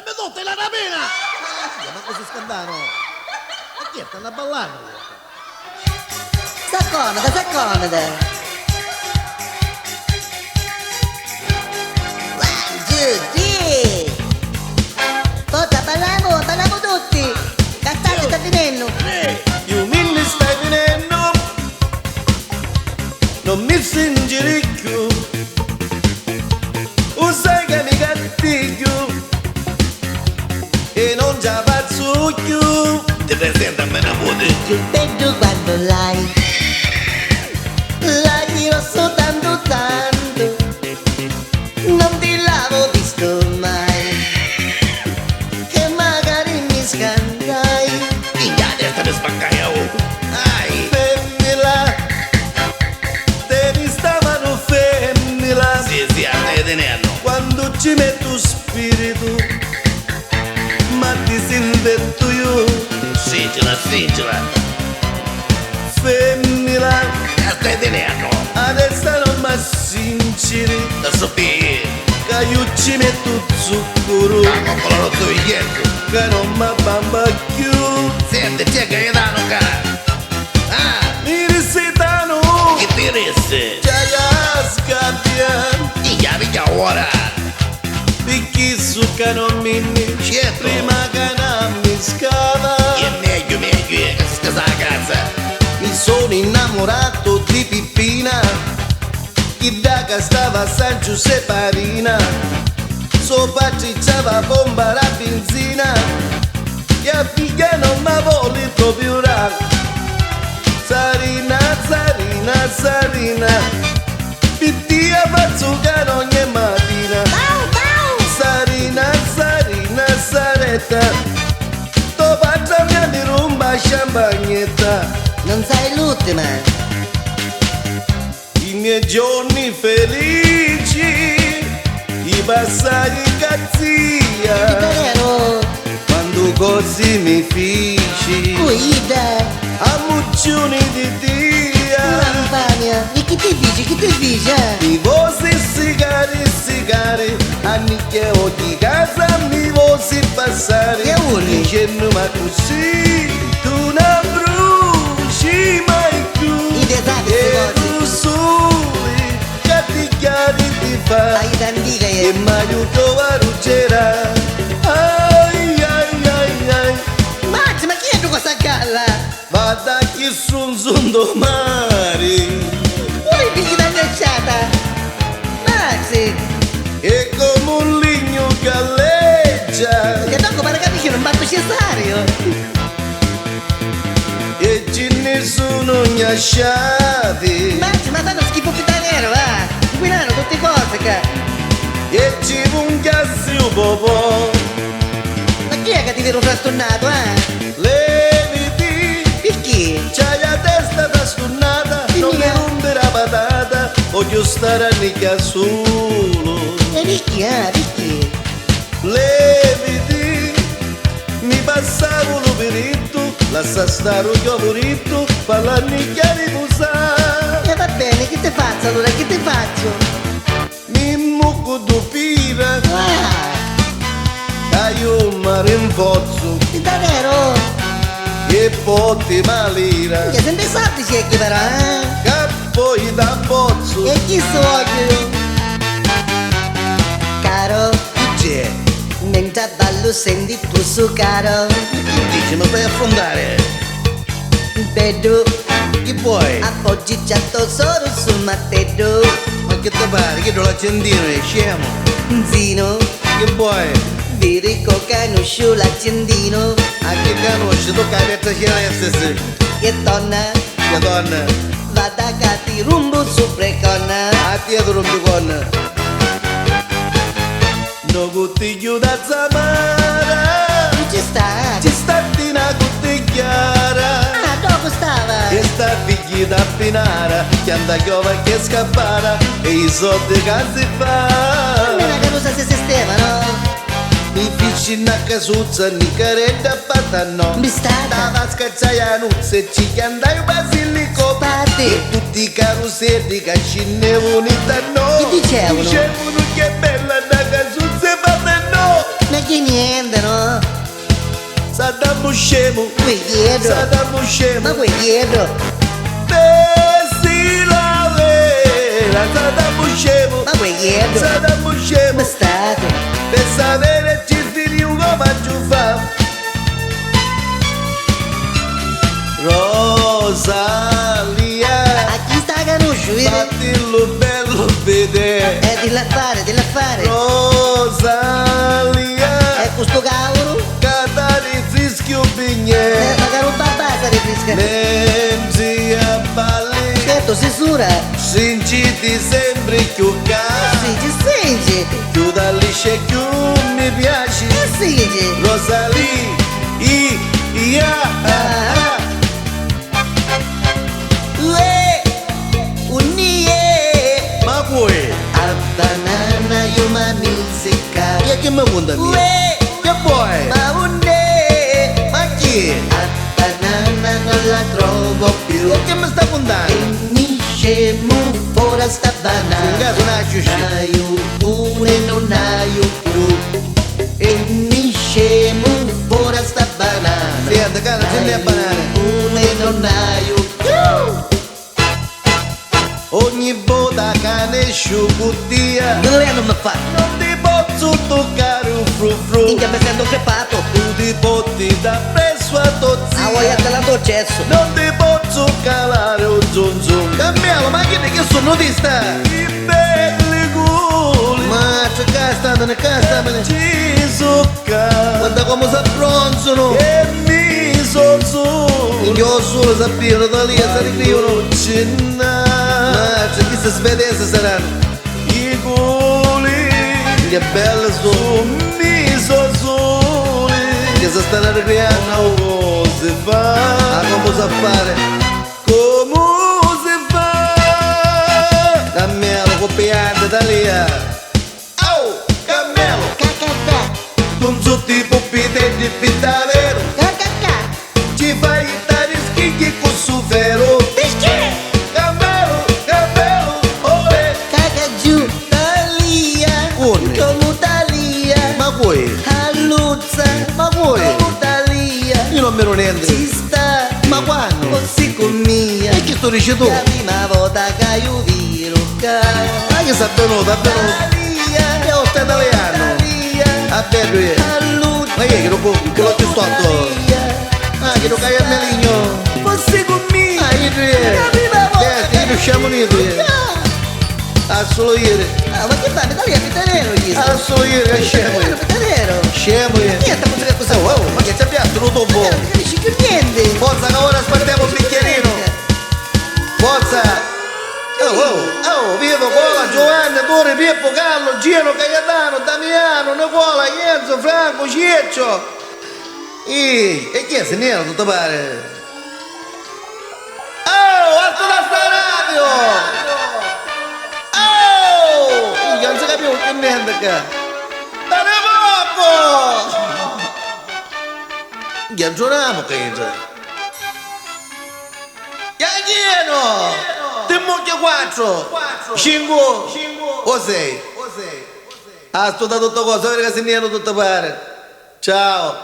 mi tutte la rapina! Ma così scandalo! Ma chi è? Stanno a ballare? Sta comoda, sta comoda. One, two, three. Forza, balliamo tutti. Cazzate sta finendo. Io mi stai venendo, non mi stringere più. Sai che mi cattiglio e non già faccio più. Ti presenta a me una voce! Più peggio quando l'hai io soltanto tanto. Non ti l'avevo visto mai, che magari mi scandai. Minchia, testa mi spaccai a uovo! Ai! Femmina, devi stavano femmina. Sì, a te te ne hanno! Quando ci metto spirito, ma ti si invento io. Singela! Femmina, A te te ne hanno! adesso non mi sinceri, Da sapere! che io ci metto zucchero, La coppola lo sto ieri! che non mi bamba più. Senti, c'è che danno cara! Ah! Mi risitano, Che ti resse? già la scappia, Minchia ora! picchi su che non mi Certo. prima che non mi scava. È meglio, che si sta a casa! Mi sono innamorato di Pippina, chi da che stava a San Giuseppe Arina. Sopra c'era bomba la benzina, che a figlia non mi vuole proprio ra. Sarina, pittia faccio che ogni mattina. Sarina, saretta, to faccia mia di rumba champagnetta. Non sai l'ultima. I miei giorni felici, i passaggi cazzia, Vero? quando così mi fici, Guida. a muccioni di dia, Campagna. E che ti dice? mi vosi sigari, a nicchie di casa mi vosi passare, Che vuoi? dicendo ma così, tu non bruci mai più, Ide sa che e si tu soli, che ti chiari ti fa. Hai tantica E mi aiuto a ruggera. Ai. Max, ma chi è tu questa galla? Vada chi son domani. Poi figli da ghiacciata. Max, E come un ligno galleggia. che tocco per capisci non batto cesario. E ce ne sono gnasciati. Max, ma fanno schifo pitanero, va. Inquinano tutte cose, che. E ci pungassi un po'. Ma chi è che ti vedo frastornato, Leviti. Perché? C'hai la testa da sturnata. Non mi Mia. rompere la patata. Voglio stare a nicchia solo. E perché? Leviti, mi passavo l'operetto, lascia stare un favorito, parla nicchia di musà. E va bene, che ti faccio allora, che ti faccio? Mi mucco d'upira, Ah, hai un mare in pozzo, pitanero. e poi ti malira, Che sempre sappi c'è però, che poi da pozzo. E chi so? Caro, C'è, mentre ballo senti tu su caro. Che dici? Mi fai affondare? Vedo, chi vuoi? appoggiato solo sul mattetto. Ma che ti pare? Che l'accendino è scemo? Zino, Che vuoi? vedi che non sciù l'accendino. A che conosci? Tu che hai detto che lei stessa? E donna, Che donna? vada che ti rumbo su preconna. A dietro non ti con. No cottiglio da zamara, Non ci sta. ci sta una cottigliara, Ah, dopo stava. e sta figli da pinara, che anda chiova che scappara, e i soldi che si fa. Almeno che cosa si sistema, no? Mi vicino a casuzza, ni caretta fatta no. Mi sta Da vasca c'hai a nuzze, ci che andai basilico. Spatti. E tutti i caroselli che scendevano no. Che dicevano? Dicevano che bella da casuzza fatta no. Ma che niente? Sadamo scemo, Qui dietro. Sadamo scemo. Ma qui dietro. Pensi la vera, Sadamo scemo, Ma qui dietro. Sadamo scemo. Come state? Per sapere ci finiu come ci fa. Rosalia, A chi sta conosciuto? fattillo bello vedere. Di l'affare, dell'affare. Rosalia, E questo cavolo? catari fischio bignè. Magari un babasa di frisca. Menzi a balli, Certo, si sura. sinciti sempre più cari. Singi, singi. Chiuda lisce più mi piaci. Singi. Rosalie, Ue, unie. ma vuoi? A banana io ma musica. Chi è che mi conta via? Ue, Che vuoi? ma unne. Ma chi? A banana non la trovo più. Chi è che mi sta contando? Finiscemo ora sta In banana. caso nasci. Hai pure non hai più. Finiscemo ora sta banana. Senta, cara, ce n'è banane. Pure non hai più. Ogni volta che ne sciucuttia Dove non mi fa? non ti posso toccare un fru. Minchia mi sento crepato. Tu ti potti da presso a Ah, tozzia. vuoi andare all'accesso? Non ti posso calare un zon zon. Cambialo, ma che sono di sta? I belli culi. Ma c'è che stanno nel casa, ci socca. Guarda come si abbronzano. E mi so su. Io solo sapevo da lì, si ricrivono. Cinna. Ma c'è chi si svedesse saranno. I culi. Che belle sono. Mi so soli. Che si stanno ricreando. Come si fa? Ah, come si fare? Come si fa? Cammelo, copiante da lì. Oh, cammelo. Cacacà. Non so tipo pite di fitta vero. Cacacà. Ci fai dare schicchi con su vero. Perché? Cammelo, cammelo, ole. Caca giù. Talia. Come? Come Talia. Ma vuoi? Alluzza. Ma vuoi? Come Talia. Io non me lo rendo. Ci sta. Ma quando? Così con mia. E che sto dicendo? La prima volta che io vi Ma che sta venuto, è venuto. Talia. Che ho sta italiano. Talia. A bello è. Alluzza. Ma che lo compri? Che l'ho testato? Ah, che lo cai a meligno. Così con mia. Ah, io La prima volta che riusciamo niente. Ah, solo ieri. Ah, ma che fai? Italia pitanero gli Ah, solo ieri, che scemo io. pitanero. Scemo io. Niente, musica così. Oh, oh, ma che ci abbiamo tenuto un po'? Non capisci più niente. Forza che ora spartiamo un bicchierino. Forza. Oh, Vito, Cola, Giovanni, Tore, Pippo, Carlo, Gino, Caietano, Damiano, Nicola, Enzo, Franco, Ciccio. E chi è se nero, tutto pare? Oh, alto da sta radio! Oh! Io non si capivo che niente qua. Dane poco! Ghiaggioniamo che c'è. Ghiaggiano! Ti mucchia 4! 5! O 6! Ah, sto da tutto cosa, vedere che se nero tutto pare. Ciao!